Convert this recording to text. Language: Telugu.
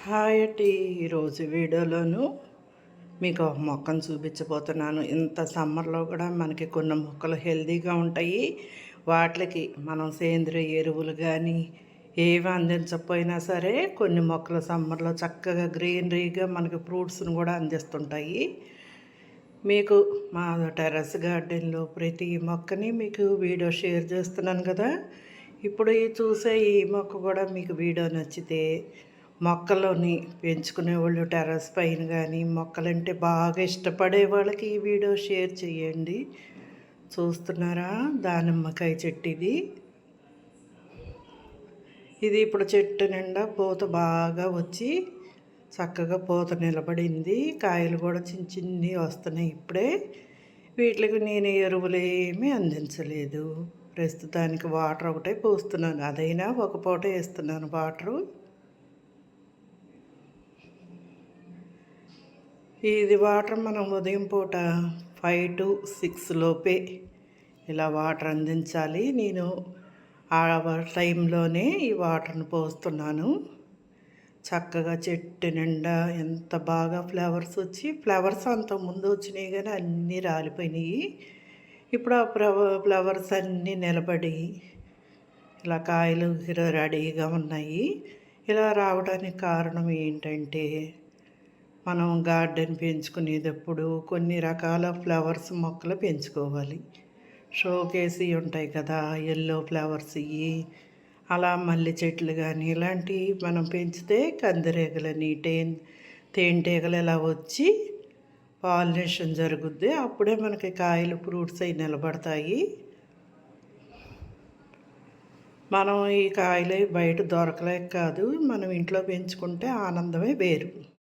హాయ్ అండి. ఈరోజు వీడియోలోను మీకు ఒక మొక్కను చూపించబోతున్నాను. ఇంత సమ్మర్లో కూడా మనకి కొన్ని మొక్కలు హెల్తీగా ఉంటాయి. వాటికి మనం సేంద్రియ ఎరువులు కానీ ఏవి అందించకపోయినా సరే కొన్ని మొక్కలు సమ్మర్లో చక్కగా గ్రీనరీగా మనకి ఫ్రూట్స్ని కూడా అందిస్తుంటాయి. మీకు మా టెర్రస్ గార్డెన్లో ప్రతి మొక్కని మీకు వీడియో షేర్ చేస్తున్నాను కదా. ఇప్పుడు చూసే ఈ మొక్క కూడా మీకు వీడియో నచ్చితే మొక్కలని పెంచుకునే వాళ్ళు టెర్రస్ పైన కానీ మొక్కలంటే బాగా ఇష్టపడే వాళ్ళకి ఈ వీడియో షేర్ చేయండి. చూస్తున్నారా, దానిమ్మకాయ చెట్టు ఇది ఇప్పుడు చెట్టు నిండా పూత బాగా వచ్చి చక్కగా పూత నిలబడింది. కాయలు కూడా చిన్న చిన్నవి వస్తున్నాయి ఇప్పుడే. వీటికి నేను ఎరువులు ఏమీ అందించలేదు. ప్రస్తుతానికి వాటర్ ఒకటే పోస్తున్నాను. అదైనా ఒక పూట వేస్తున్నాను వాటరు. ఇది వాటర్ మనం ఉదయం పూట 5 to 6 లోపే ఇలా వాటర్ అందించాలి. నేను ఆ టైంలోనే ఈ వాటర్ని పోస్తున్నాను. చక్కగా చెట్టు నిండా ఎంత బాగా ఫ్లవర్స్ వచ్చి, ఫ్లవర్స్ అంతకుముందు వచ్చినాయి కానీ అన్నీ రాలిపోయినాయి. ఇప్పుడు ఆ ఫ్లవర్స్ అన్నీ నిలబడి ఇలా కాయలు రెడీగా ఉన్నాయి. ఇలా రావడానికి కారణం ఏంటంటే, మనం గార్డెన్ పెంచుకునేటప్పుడు కొన్ని రకాల ఫ్లవర్స్ మొక్కలు పెంచుకోవాలి. షోకేసి ఉంటాయి కదా, ఎల్లో ఫ్లవర్స్ ఇవి, అలా మల్లె చెట్లు కానీ ఇలాంటివి మనం పెంచితే కందిరీగలని తేనెటీగలు ఇలా వచ్చి పాలినేషన్ జరుగుద్ది. అప్పుడే మనకి కాయలు ఫ్రూట్స్ అవి నిలబడతాయి. మనం ఈ కాయలు బయట దొరకలేక కాదు, మనం ఇంట్లో పెంచుకుంటే ఆనందమే వేరు.